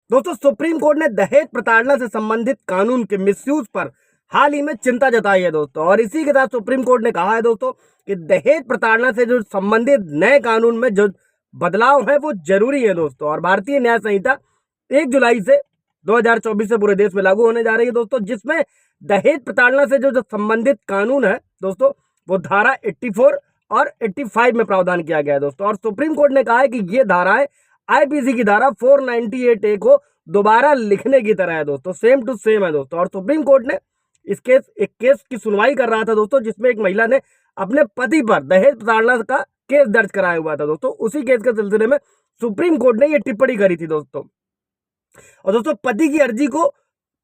दोस्तों supreme court ने दहेज प्रताड़ना से संबंधित कानून के मिसयूज पर हाल ही में चिंता जताई है दोस्तों। और इसी के साथ सुप्रीम कोर्ट ने कहा है दोस्तों कि दहेज प्रताड़ना से जो संबंधित नए कानून में जो बदलाव है वो जरूरी है दोस्तों। और भारतीय न्याय संहिता 1 जुलाई से 2024 से पूरे देश में लागू होने जा रही है दोस्तों, जिसमें दहेज प्रताड़ना से जो संबंधित कानून है दोस्तों वो धारा 84 और 85 में प्रावधान किया गया है दोस्तों। और सुप्रीम कोर्ट ने कहा है कि ये धाराएं आईपीसी की धारा 498 ए को दोबारा लिखने की तरह है दोस्तों, सेम टू सेम है दोस्तों। और सुप्रीम कोर्ट ने एक केस की सुनवाई कर रहा था दोस्तों, जिसमें एक महिला ने अपने पति पर दहेज प्रताड़ना का केस दर्ज कराया हुआ था दोस्तों। उसी केस के सिलसिले में सुप्रीम कोर्ट ने यह टिप्पणी करी थी दोस्तों। और दोस्तों पति की अर्जी को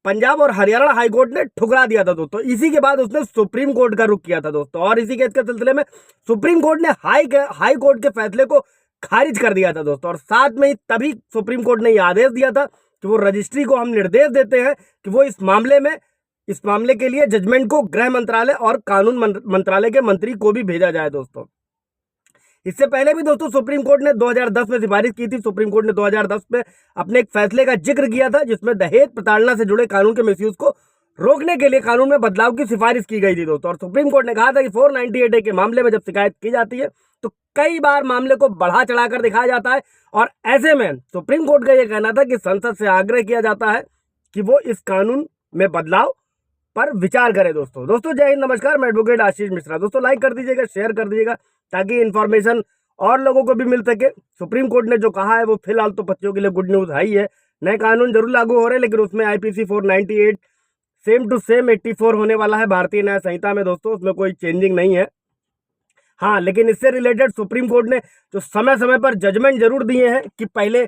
पंजाब और हरियाणा हाईकोर्ट ने ठुकरा दिया था दोस्तों। इसी के बाद उसने सुप्रीम कोर्ट का रुख किया था दोस्तों। और इसी केस के सिलसिले में सुप्रीम कोर्ट ने हाई कोर्ट के फैसले को खारिज कर दिया था दोस्तों। और साथ में ही तभी सुप्रीम कोर्ट ने यह आदेश दिया था कि वो रजिस्ट्री को हम निर्देश देते हैं कि वो इस मामले के लिए जजमेंट को गृह मंत्रालय और कानून मंत्रालय के मंत्री को भी भेजा जाए दोस्तों। इससे पहले भी दोस्तों सुप्रीम कोर्ट ने 2010 में सिफारिश की थी। सुप्रीम कोर्ट ने 2010 में अपने एक फैसले का जिक्र किया था, जिसमें दहेज प्रताड़ना से जुड़े कानून के मिसयूज को रोकने के लिए कानून में बदलाव की सिफारिश की गई थी दोस्तों। और सुप्रीम कोर्ट ने कहा था कि 498 ए के मामले में जब शिकायत की जाती है तो कई बार मामले को बढ़ा चढ़ाकर दिखाया जाता है। और ऐसे में सुप्रीम कोर्ट का यह कहना था कि संसद से आग्रह किया जाता है कि वो इस कानून में बदलाव पर विचार करें दोस्तों। जय हिंद, नमस्कार। मैं एडवोकेट आशीष मिश्रा। दोस्तों लाइक कर दीजिएगा, शेयर कर दीजिएगा ताकि इन्फॉर्मेशन और लोगों को भी मिल सके। सुप्रीम कोर्ट ने जो कहा है वो फिलहाल तो पतियों के लिए गुड न्यूज है ही है। नए कानून जरूर लागू हो रहे हैं, लेकिन उसमें आईपीसी 498 सेम टू सेम 84 होने वाला है भारतीय न्याय संहिता में दोस्तों। उसमें कोई चेंजिंग नहीं है। हाँ, लेकिन इससे रिलेटेड सुप्रीम कोर्ट ने जो समय समय पर जजमेंट जरूर दिए हैं कि पहले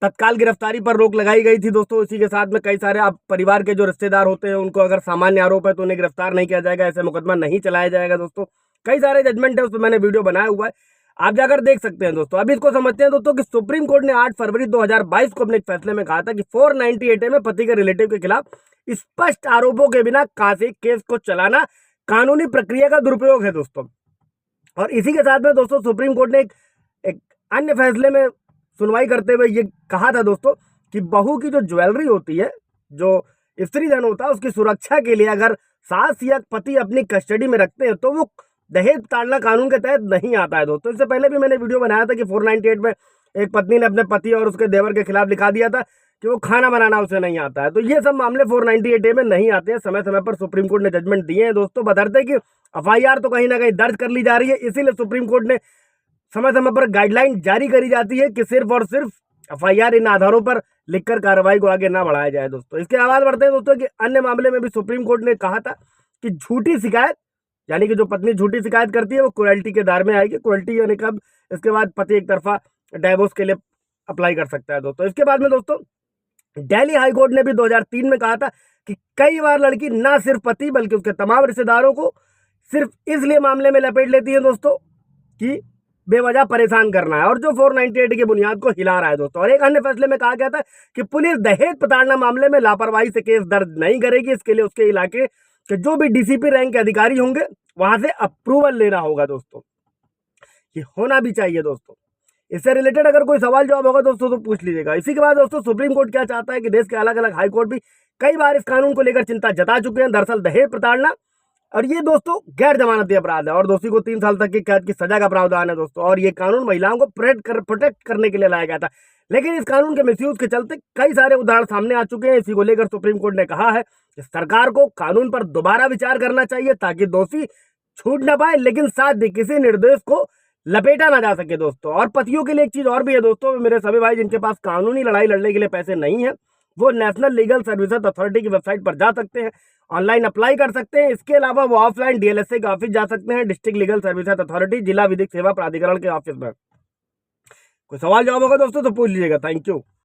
तत्काल गिरफ्तारी पर रोक लगाई गई थी दोस्तों। इसी के साथ में कई सारे आप परिवार के जो रिश्तेदार होते हैं उनको अगर सामान्य आरोप है तो उन्हें गिरफ्तार नहीं किया जाएगा, ऐसे मुकदमा नहीं चलाया जाएगा दोस्तों। कई सारे जजमेंट है, उस पर मैंने वीडियो बनाया हुआ है, आप जाकर देख सकते हैं दोस्तों। अभी इसको समझते हैं दोस्तों कि सुप्रीम कोर्ट ने 8 फरवरी 2022 को अपने एक फैसले में कहा था कि 498 में पति के रिलेटिव के खिलाफ स्पष्ट आरोपों के बिना कासे केस को चलाना कानूनी प्रक्रिया का दुरुपयोग है दोस्तों। और इसी के साथ में दोस्तों सुप्रीम कोर्ट ने एक अन्य फैसले में सुनवाई करते हुए ये कहा था दोस्तों कि बहू की जो ज्वेलरी होती है, जो स्त्री धन होता है, उसकी सुरक्षा के लिए अगर सास या पति अपनी कस्टडी में रखते हैं तो वो दहेज प्रताड़ना कानून के तहत नहीं आता है दोस्तों। इससे पहले भी मैंने वीडियो बनाया था कि 498 में एक पत्नी ने अपने पति और उसके देवर के खिलाफ लिखा दिया था कि वो खाना बनाना उसे नहीं आता है। तो ये सब मामले 498 में नहीं आते हैं। समय समय पर सुप्रीम कोर्ट ने जजमेंट दिए हैं दोस्तों, बदरते कि एफआईआर तो कहीं ना कहीं दर्ज कर ली जा रही है। इसीलिए सुप्रीम कोर्ट ने समय समय पर गाइडलाइन जारी करी जाती है कि सिर्फ और सिर्फ एफआईआर इन आधारों पर लिखकर कार्रवाई को आगे ना बढ़ाया जाए दोस्तों। इसके आवाज बढ़ते हैं दोस्तों कि अन्य मामले में भी सुप्रीम कोर्ट ने कहा था कि झूठी शिकायत, यानी कि जो पत्नी झूठी शिकायत करती है वो क्रुएल्टी के दायरे में आएगी। क्रुएल्टी यानी कब, इसके बाद पति एक तरफा डाइवोर्स के लिए अप्लाई कर सकता है दोस्तों। इसके बाद में दोस्तों दिल्ली हाईकोर्ट ने भी 2003 में कहा था कि कई बार लड़की ना सिर्फ पति बल्कि उसके तमाम रिश्तेदारों को सिर्फ इसलिए मामले में लपेट लेती है दोस्तों कि बेवजह परेशान करना है, और जो 498 की बुनियाद को हिला रहा है दोस्तों। और एक अन्य फैसले में कहा गया था कि पुलिस दहेज प्रताड़ना मामले में लापरवाही से केस दर्ज नहीं करेगी। इसके लिए उसके इलाके के जो भी डीसीपी रैंक के अधिकारी होंगे वहां से अप्रूवल लेना होगा दोस्तों। ये होना भी चाहिए दोस्तों। इससे रिलेटेड अगर कोई सवाल जवाब होगा दोस्तों तो पूछ लीजिएगा। इसी के बाद दोस्तों सुप्रीम कोर्ट क्या चाहता है कि देश के अलग अलग हाई कोर्ट भी कई बार इस कानून को लेकर चिंता जता चुके हैं। दरअसल दहेज प्रताड़ना और ये दोस्तों गैर जमानती अपराध है और दोषी को 3 साल तक की कैद की सजा का प्रावधान है दोस्तों। और ये कानून महिलाओं को प्रोटेक्ट करने के लिए लाया गया था, लेकिन इस कानून के मिसयूज के चलते कई सारे उदाहरण सामने आ चुके हैं। इसी को लेकर सुप्रीम कोर्ट ने कहा है कि सरकार को कानून पर दोबारा विचार करना चाहिए ताकि दोषी छूट ना पाए, लेकिन साथ ही किसी निर्दोष को लपेटा ना जा सके दोस्तों। और पतियों के लिए एक चीज और भी है दोस्तों, मेरे सभी भाई जिनके पास कानूनी लड़ाई लड़ने के लिए पैसे नहीं है वो नेशनल लीगल सर्विसेज अथॉरिटी की वेबसाइट पर जा सकते हैं, ऑनलाइन अप्लाई कर सकते हैं। इसके अलावा वो ऑफलाइन डीएलएसए के ऑफिस जा सकते हैं, डिस्ट्रिक्ट लीगल सर्विसेज अथॉरिटी, जिला विधिक सेवा प्राधिकरण के ऑफिस में। कोई सवाल जवाब होगा दोस्तों तो पूछ लीजिएगा। Thank you.